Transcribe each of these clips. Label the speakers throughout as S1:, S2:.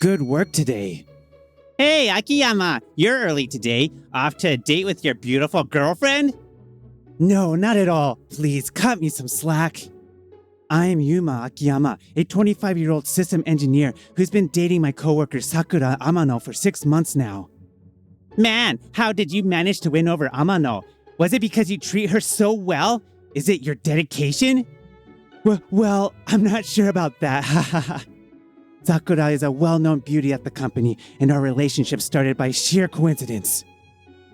S1: Good work today.
S2: Hey, Akiyama, you're early today. Off to a date with your beautiful girlfriend?
S1: No, not at all. Please, cut me some slack. I'm Yuma Akiyama, a 25-year-old system engineer who's been dating my coworker Sakura Amano for 6 months now.
S2: Man, how did you manage to win over Amano? Was it because you treat her so well? Is it your dedication?
S1: Well, I'm not sure about that. Sakura is a well-known beauty at the company, and our relationship started by sheer coincidence.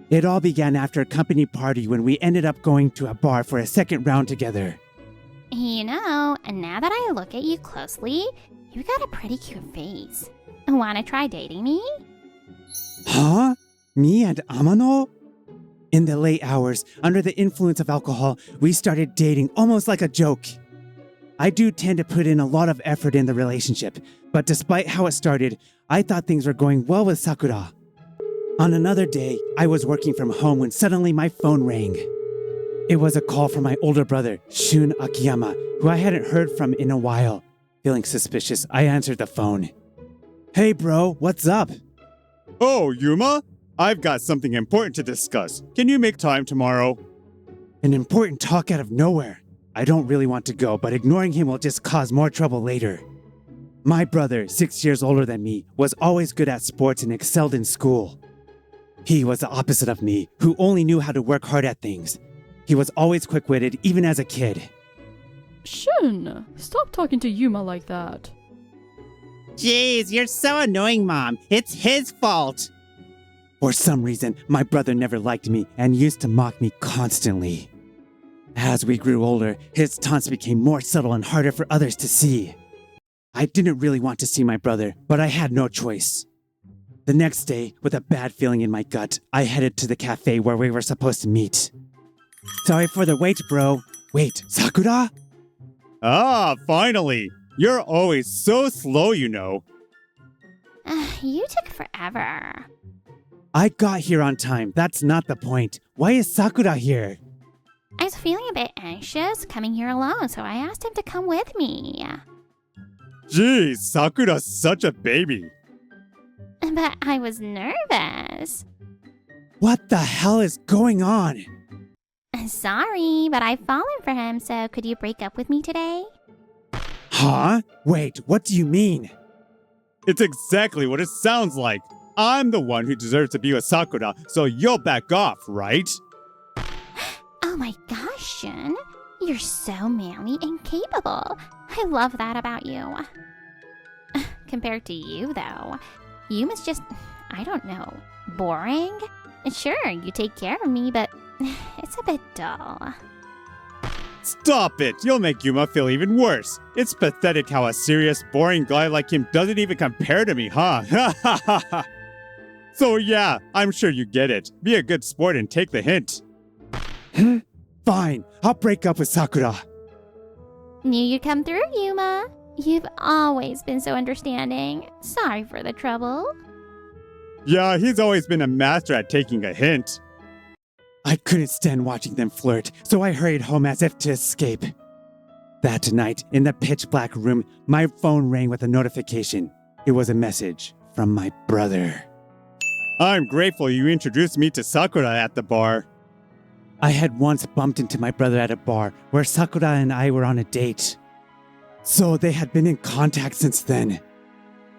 S1: It all began after a company party when we ended up going to a bar for a second round together.
S3: You know, now that I look at you closely, you got a pretty cute face. Wanna try dating me?
S1: Huh? Me and Amano? In the late hours, under the influence of alcohol, we started dating almost like a joke. I do tend to put in a lot of effort in the relationship, but despite how it started, I thought things were going well with Sakura. On another day, I was working from home when suddenly my phone rang. It was a call from my older brother, Shun Akiyama, who I hadn't heard from in a while. Feeling suspicious, I answered the phone. Hey bro, what's up?
S4: Oh, Yuma? I've got something important to discuss. Can you make time tomorrow?
S1: An important talk out of nowhere. I don't really want to go, but ignoring him will just cause more trouble later. My brother, 6 years older than me, was always good at sports and excelled in school. He was the opposite of me, who only knew how to work hard at things. He was always quick-witted, even as a kid.
S5: Shun, stop talking to Yuma like that.
S2: Jeez, you're so annoying, Mom. It's his fault.
S1: For some reason, my brother never liked me and used to mock me constantly. As we grew older, his taunts became more subtle and harder for others to see. I didn't really want to see my brother, but I had no choice. The next day, with a bad feeling in my gut, I headed to the cafe where we were supposed to meet. Sorry for the wait, bro. Wait, Sakura?
S4: Ah, finally! You're always so slow, you know.
S3: You took forever.
S1: I got here on time. That's not the point. Why is Sakura here?
S3: I was feeling a bit anxious coming here alone, so I asked him to come with me.
S4: Geez, Sakura's such a baby.
S3: But I was nervous.
S1: What the hell is going on?
S3: Sorry, but I've fallen for him, so could you break up with me today?
S1: Huh? Wait, what do you mean?
S4: It's exactly what it sounds like. I'm the one who deserves to be with Sakura, so you'll back off, right?
S3: Oh my gosh, Shun. You're so manly and capable. I love that about you. Compared to you, though, you must just, I don't know, boring? Sure, you take care of me, but it's a bit dull.
S4: Stop it! You'll make Yuma feel even worse. It's pathetic how a serious, boring guy like him doesn't even compare to me, huh? So yeah, I'm sure you get it. Be a good sport and take the hint.
S1: Fine, I'll break up with Sakura.
S3: Knew you'd come through, Yuma. You've always been so understanding. Sorry for the trouble.
S4: Yeah, he's always been a master at taking a hint.
S1: I couldn't stand watching them flirt, so I hurried home as if to escape. That night, in the pitch-black room, my phone rang with a notification. It was a message from my brother.
S4: I'm grateful you introduced me to Sakura at the bar.
S1: I had once bumped into my brother at a bar where Sakura and I were on a date. So they had been in contact since then.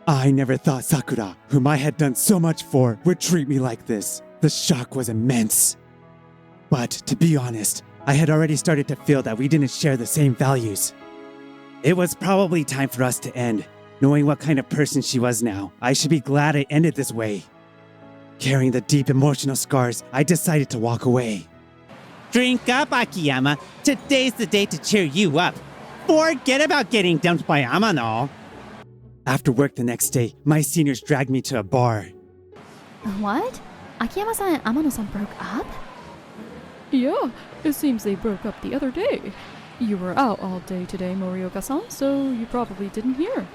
S1: I never thought Sakura, whom I had done so much for, would treat me like this. The shock was immense. But to be honest, I had already started to feel that we didn't share the same values. It was probably time for us to end. Knowing what kind of person she was now, I should be glad it ended this way. Carrying the deep emotional scars, I decided to walk away.
S2: Drink up, Akiyama. Today's the day to cheer you up. Forget about getting dumped by Amano.
S1: After work the next day, my seniors dragged me to a bar.
S5: What? Akiyama-san and Amano-san broke up? Yeah, it seems they broke up the other day. You were out all day today, Morioka-san, so you probably didn't hear.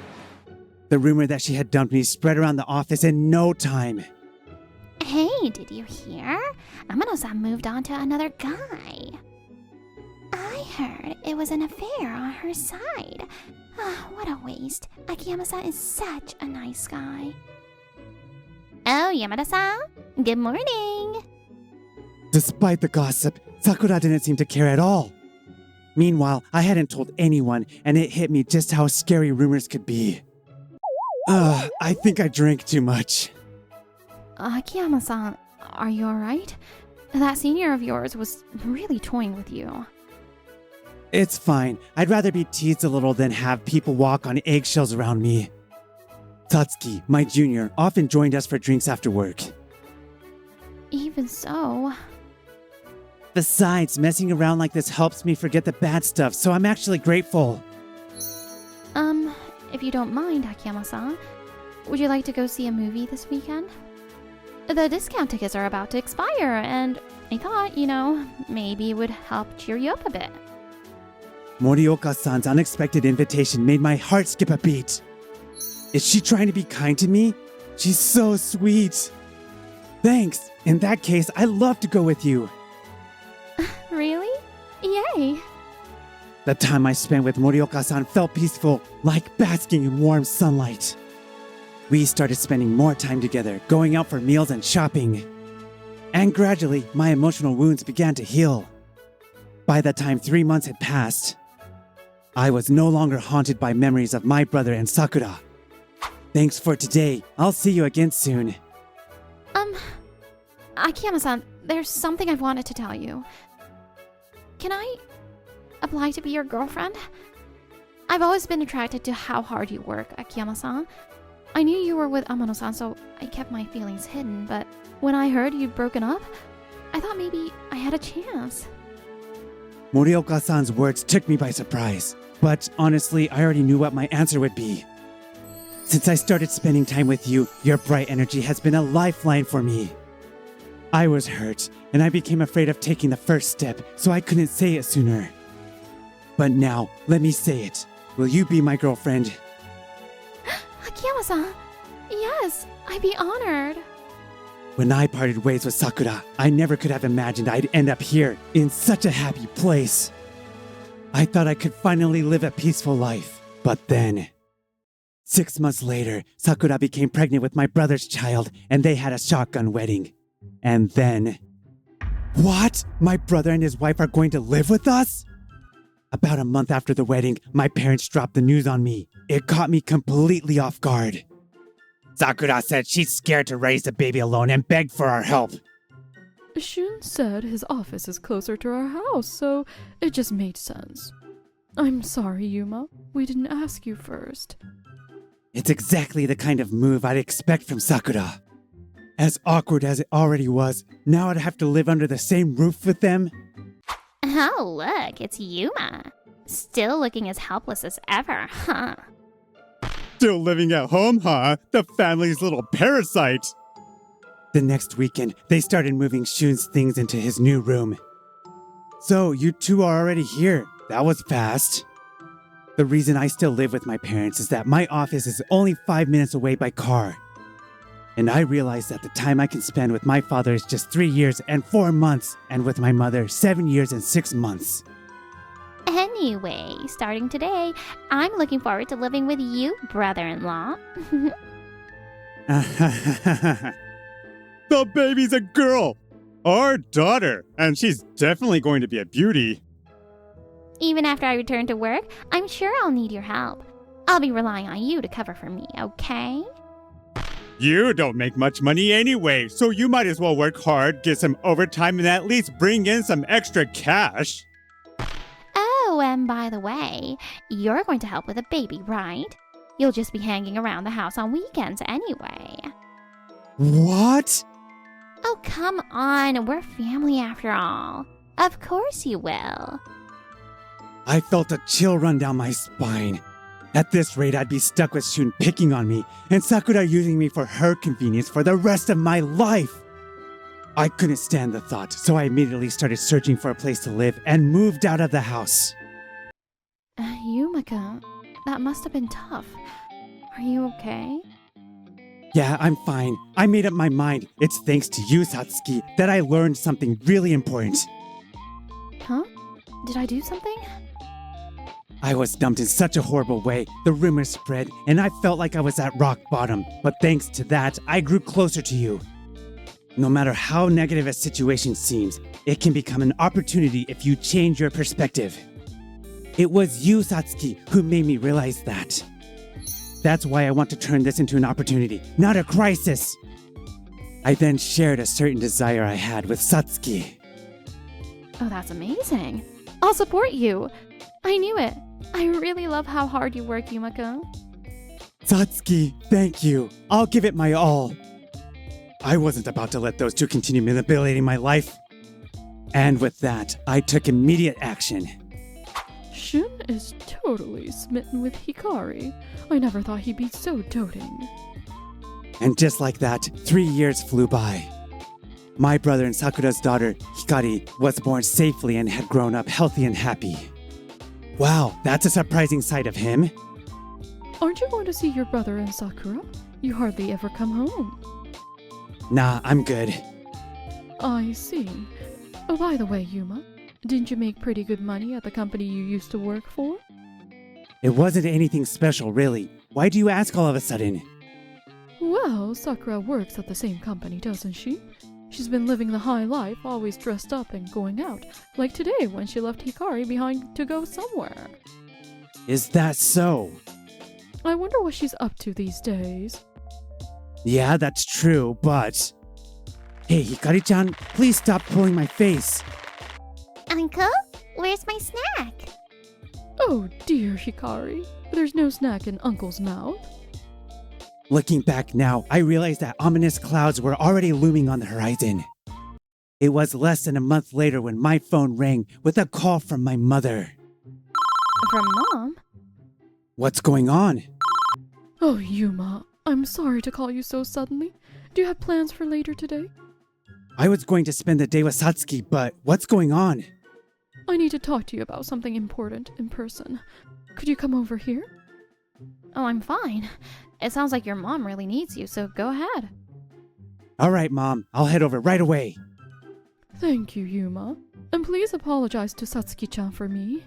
S1: The rumor that she had dumped me spread around the office in no time.
S3: Hey, did you hear? Amano-san moved on to another guy. I I heard it was an affair on her side. Ah, what a waste. Akiyama-san is such a nice guy. Oh, Yamada-san. Good morning.
S1: Despite the gossip, Sakura didn't seem to care at all. Meanwhile, I hadn't told anyone, and it hit me just how scary rumors could be. I think I drank too much.
S5: Akiyama-san, are you alright? That senior of yours was really toying with you.
S1: It's fine. I'd rather be teased a little than have people walk on eggshells around me. Tatsuki, my junior, often joined us for drinks after work.
S5: Even so...
S1: Besides, messing around like this helps me forget the bad stuff, so I'm actually grateful.
S5: If you don't mind, Akiyama-san, would you like to go see a movie this weekend? The discount tickets are about to expire, and I thought, maybe it would help cheer you up a bit.
S1: Morioka-san's unexpected invitation made my heart skip a beat. Is she trying to be kind to me? She's so sweet. Thanks. In that case, I'd love to go with you.
S5: Really? Yay!
S1: The time I spent with Morioka-san felt peaceful, like basking in warm sunlight. We started spending more time together, going out for meals and shopping. And gradually, my emotional wounds began to heal. By the time 3 months had passed, I was no longer haunted by memories of my brother and Sakura. Thanks for today. I'll see you again soon.
S5: Akiyama-san, there's something I've wanted to tell you. Can I apply to be your girlfriend? I've always been attracted to how hard you work, Akiyama-san. I knew you were with Amano-san, so I kept my feelings hidden, but when I heard you'd broken up, I thought maybe I had a chance.
S1: Morioka-san's words took me by surprise, but honestly, I already knew what my answer would be. Since I started spending time with you, your bright energy has been a lifeline for me. I was hurt, and I became afraid of taking the first step, so I couldn't say it sooner. But now, let me say it. Will you be my girlfriend?
S5: Akiyama-san, yes, I'd be honored.
S1: When I parted ways with Sakura, I never could have imagined I'd end up here, in such a happy place. I thought I could finally live a peaceful life, but then... 6 months later, Sakura became pregnant with my brother's child, and they had a shotgun wedding. And then... What? My brother and his wife are going to live with us? About a month after the wedding, my parents dropped the news on me. It caught me completely off guard.
S2: Sakura said she's scared to raise the baby alone and begged for our help.
S5: Shun said his office is closer to our house, so it just made sense. I'm sorry, Yuma. We didn't ask you first.
S1: It's exactly the kind of move I'd expect from Sakura. As awkward as it already was, now I'd have to live under the same roof with them.
S3: Oh, look, it's Yuma. Still looking as helpless as ever, huh?
S4: Still living at home, huh? The family's little parasite.
S1: The next weekend, they started moving Shun's things into his new room. So, you two are already here. That was fast. The reason I still live with my parents is that my office is only 5 minutes away by car. And I realize that the time I can spend with my father is just 3 years and 4 months, and with my mother, 7 years and 6 months.
S3: Anyway, starting today, I'm looking forward to living with you, brother-in-law.
S4: The baby's a girl. Our daughter. And she's definitely going to be a beauty.
S3: Even after I return to work, I'm sure I'll need your help. I'll be relying on you to cover for me, okay?
S4: You don't make much money anyway, so you might as well work hard, get some overtime, and at least bring in some extra cash.
S3: Oh, and by the way, you're going to help with the baby, right? You'll just be hanging around the house on weekends anyway.
S1: What?
S3: Oh, come on. We're family after all. Of course you will.
S1: I felt a chill run down my spine. At this rate, I'd be stuck with Shun picking on me and Sakura using me for her convenience for the rest of my life. I couldn't stand the thought, so I immediately started searching for a place to live and moved out of the house.
S5: Yumika, that must have been tough. Are you okay?
S1: Yeah, I'm fine. I made up my mind. It's thanks to you, Satsuki, that I learned something really important.
S5: Huh? Did I do something?
S1: I was dumped in such a horrible way. The rumors spread, and I felt like I was at rock bottom. But thanks to that, I grew closer to you. No matter how negative a situation seems, it can become an opportunity if you change your perspective. It was you, Satsuki, who made me realize that. That's why I want to turn this into an opportunity, not a crisis. I then shared a certain desire I had with Satsuki.
S5: Oh, that's amazing. I'll support you. I knew it. I really love how hard you work, Yumako.
S1: Satsuki, thank you. I'll give it my all. I wasn't about to let those two continue manipulating my life. And with that, I took immediate action.
S5: Shun is totally smitten with Hikari. I never thought he'd be so doting.
S1: And just like that, 3 years flew by. My brother and Sakura's daughter, Hikari, was born safely and had grown up healthy and happy. Wow, that's a surprising sight of him.
S5: Aren't you going to see your brother and Sakura? You hardly ever come home.
S1: Nah, I'm good.
S5: I see. Oh, by the way, Yuma, didn't you make pretty good money at the company you used to work for?
S1: It wasn't anything special, really. Why do you ask all of a sudden?
S5: Well, Sakura works at the same company, doesn't she? She's been living the high life, always dressed up and going out, like today when she left Hikari behind to go somewhere.
S1: Is that so?
S5: I wonder what she's up to these days.
S1: Yeah, that's true, but... Hey, Hikari-chan, please stop pulling my face.
S3: Uncle, where's my snack?
S5: Oh dear, Hikari. There's no snack in Uncle's mouth.
S1: Looking back now, I realized that ominous clouds were already looming on the horizon. It was less than a month later when my phone rang with a call from my mother.
S5: From Mom?
S1: What's going on?
S5: Oh, Yuma, I'm sorry to call you so suddenly. Do you have plans for later today?
S1: I was going to spend the day with Satsuki, but what's going on?
S5: I need to talk to you about something important in person. Could you come over here? Oh, I'm fine. It sounds like your mom really needs you, so go ahead.
S1: All right, Mom. I'll head over right away.
S5: Thank you, Yuma. And please apologize to Satsuki-chan for me.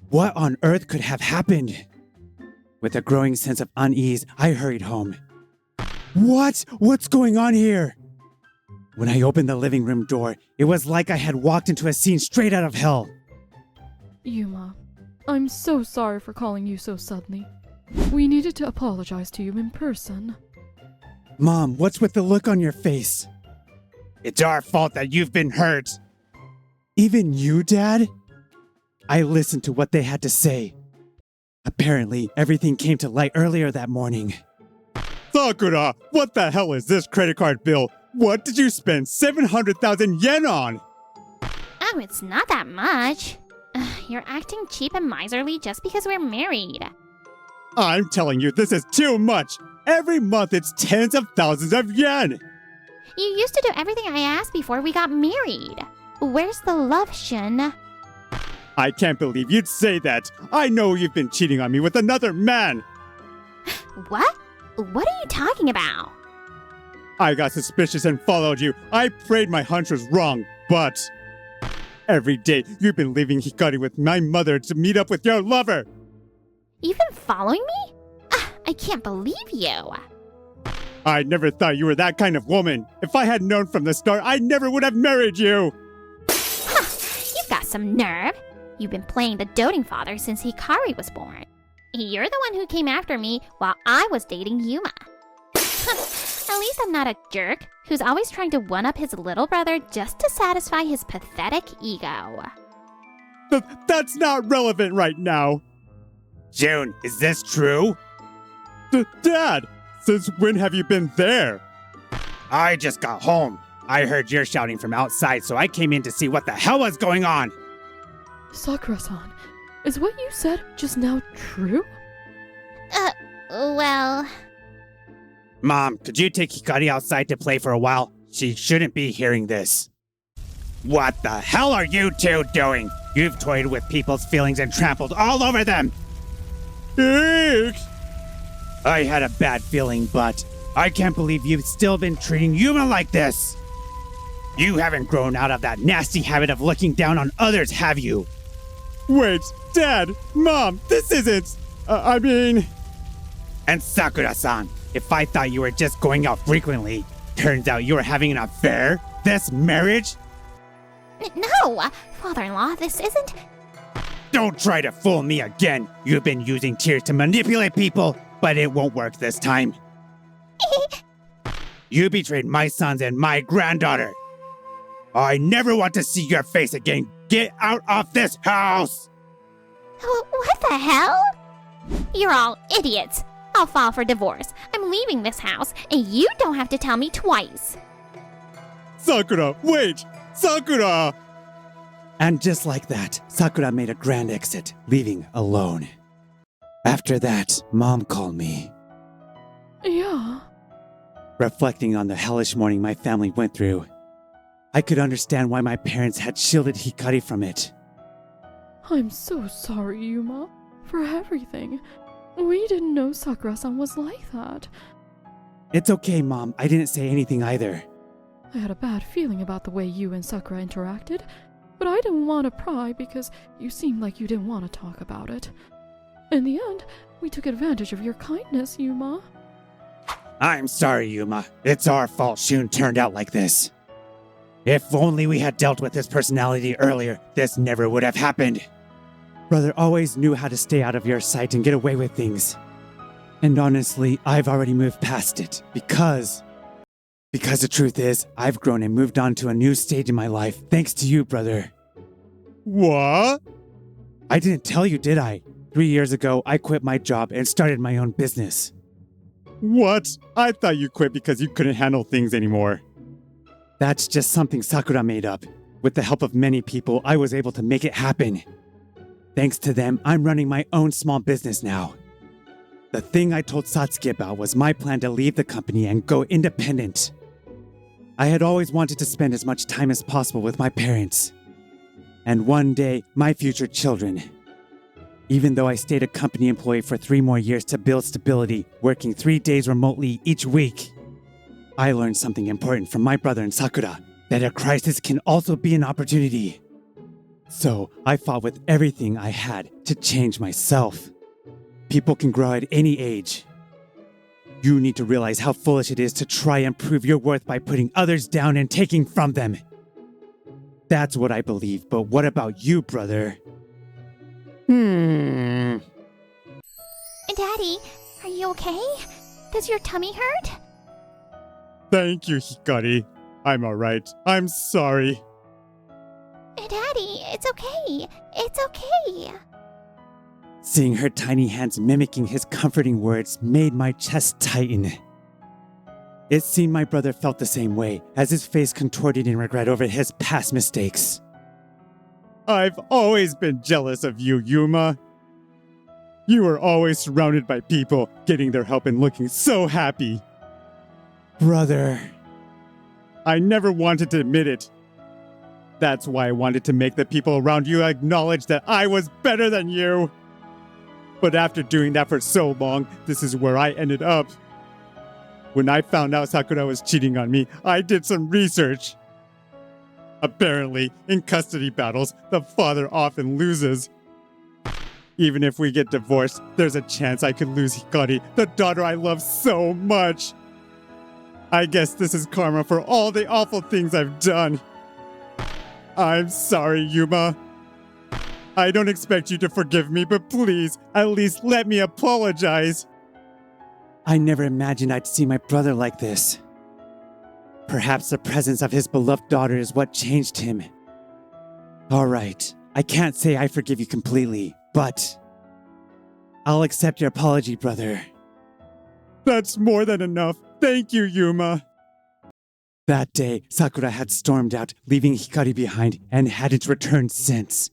S1: What on earth could have happened? With a growing sense of unease, I hurried home. What? What's going on here? When I opened the living room door, it was like I had walked into a scene straight out of hell.
S5: Yuma, I'm so sorry for calling you so suddenly. We needed to apologize to you in person.
S1: Mom, what's with the look on your face?
S4: It's our fault that you've been hurt.
S1: Even you, Dad? I listened to what they had to say. Apparently, everything came to light earlier that morning.
S4: Sakura, what the hell is this credit card bill? What did you spend 700,000 yen on?
S3: Oh, it's not that much. You're acting cheap and miserly just because we're married.
S4: I'm telling you, this is too much. Every month it's tens of thousands of yen.
S3: You used to do everything I asked before we got married. Where's the love, Shun?
S4: I can't believe you'd say that. I know you've been cheating on me with another man.
S3: What? What are you talking about?
S4: I got suspicious and followed you. I prayed my hunch was wrong, but... Every day, you've been leaving Hikari with my mother to meet up with your lover.
S3: You've been following me? I can't believe you.
S4: I never thought you were that kind of woman. If I had known from the start, I never would have married you.
S3: You've got some nerve. You've been playing the doting father since Hikari was born. You're the one who came after me while I was dating Yuma. At least I'm not a jerk who's always trying to one-up his little brother just to satisfy his pathetic ego.
S4: That's not relevant right now.
S2: June, is this true?
S4: Dad, since when have you been there?
S2: I just got home. I heard you're shouting from outside, so I came in to see what the hell was going on.
S5: Sakura-san, is what you said just now true?
S3: Well...
S2: Mom, could you take Hikari outside to play for a while? She shouldn't be hearing this. What the hell are you two doing? You've toyed with people's feelings and trampled all over them.
S4: Eek!
S2: I had a bad feeling, but I can't believe you've still been treating Yuma like this. You haven't grown out of that nasty habit of looking down on others, have you?
S4: Wait, Dad, Mom, this isn't. I mean.
S2: And Sakura-san, if I thought you were just going out frequently, turns out you were having an affair? This marriage?
S3: No, father-in-law, this isn't.
S2: Don't try to fool me again. You've been using tears to manipulate people, but it won't work this time. You betrayed my sons and my granddaughter. I never want to see your face again. Get out of this house!
S3: What the hell? You're all idiots. I'll file for divorce. I'm leaving this house, and you don't have to tell me twice.
S4: Sakura, wait! Sakura!
S1: And just like that, Sakura made a grand exit, leaving alone. After that, Mom called me.
S5: Yeah.
S1: Reflecting on the hellish morning my family went through, I could understand why my parents had shielded Hikari from it.
S5: I'm so sorry, Yuma, for everything. We didn't know Sakura-san was like that.
S1: It's okay, Mom. I didn't say anything either.
S5: I had a bad feeling about the way you and Sakura interacted, but I didn't want to pry because you seemed like you didn't want to talk about it. In the end, we took advantage of your kindness, Yuma.
S2: I'm sorry, Yuma. It's our fault Shun turned out like this. If only we had dealt with his personality earlier, this never would have happened.
S1: Brother always knew how to stay out of your sight and get away with things. And honestly, I've already moved past it because the truth is, I've grown and moved on to a new stage in my life thanks to you, brother.
S4: What?
S1: I didn't tell you, did I? 3 years ago, I quit my job and started my own business.
S4: What? I thought you quit because you couldn't handle things anymore.
S1: That's just something Sakura made up. With the help of many people, I was able to make it happen. Thanks to them, I'm running my own small business now. The thing I told Satsuki about was my plan to leave the company and go independent. I had always wanted to spend as much time as possible with my parents. And one day, my future children. Even though I stayed a company employee for 3 more years to build stability, working 3 days remotely each week, I learned something important from my brother and Sakura, that a crisis can also be an opportunity. So I fought with everything I had to change myself. People can grow at any age. You need to realize how foolish it is to try and prove your worth by putting others down and taking from them. That's what I believe, but what about you, brother?
S3: Daddy, are you okay? Does your tummy hurt?
S4: Thank you, Hikari. I'm alright. I'm sorry.
S3: Daddy, it's okay. It's okay.
S1: Seeing her tiny hands mimicking his comforting words made my chest tighten. It seemed my brother felt the same way, as his face contorted in regret over his past mistakes.
S4: I've always been jealous of you, Yuma. You were always surrounded by people, getting their help and looking so happy.
S1: Brother.
S4: I never wanted to admit it. That's why I wanted to make the people around you acknowledge that I was better than you. But after doing that for so long, this is where I ended up. When I found out Sakura was cheating on me, I did some research. Apparently, in custody battles, the father often loses. Even if we get divorced, there's a chance I could lose Hikari, the daughter I love so much. I guess this is karma for all the awful things I've done. I'm sorry, Yuma. I don't expect you to forgive me, but please, at least let me apologize.
S1: I never imagined I'd see my brother like this. Perhaps the presence of his beloved daughter is what changed him. All right, I can't say I forgive you completely, but I'll accept your apology, brother.
S4: That's more than enough. Thank you, Yuma.
S1: That day, Sakura had stormed out, leaving Hikari behind, and hadn't returned since.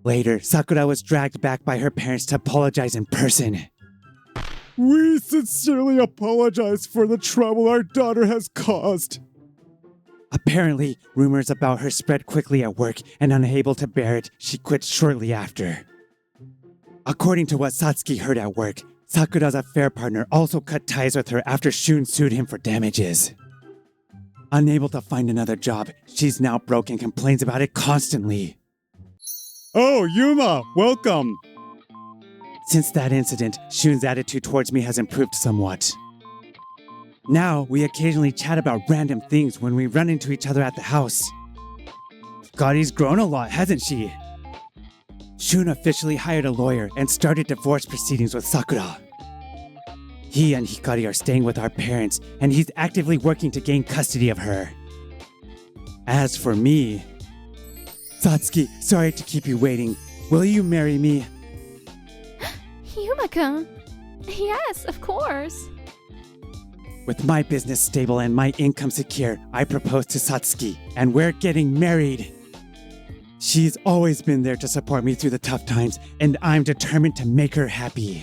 S1: Later, Sakura was dragged back by her parents to apologize in person.
S4: We sincerely apologize for the trouble our daughter has caused.
S1: Apparently, rumors about her spread quickly at work, and unable to bear it, she quit shortly after. According to what Satsuki heard at work, Sakura's affair partner also cut ties with her after Shun sued him for damages. Unable to find another job, she's now broke and complains about it constantly.
S4: Oh, Yuma, welcome.
S1: Since that incident, Shun's attitude towards me has improved somewhat. Now, we occasionally chat about random things when we run into each other at the house. Hikari's grown a lot, hasn't she? Shun officially hired a lawyer and started divorce proceedings with Sakura. He and Hikari are staying with our parents, and he's actively working to gain custody of her. As for me... Satsuki, sorry to keep you waiting. Will you marry me?
S5: Yuma-kun. Yes, of course.
S1: With my business stable and my income secure, I propose to Satsuki, and we're getting married. She's always been there to support me through the tough times, and I'm determined to make her happy.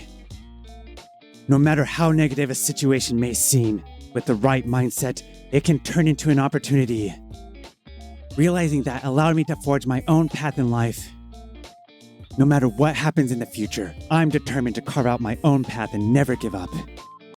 S1: No matter how negative a situation may seem, with the right mindset, it can turn into an opportunity. Realizing that allowed me to forge my own path in life. No matter what happens in the future, I'm determined to carve out my own path and never give up.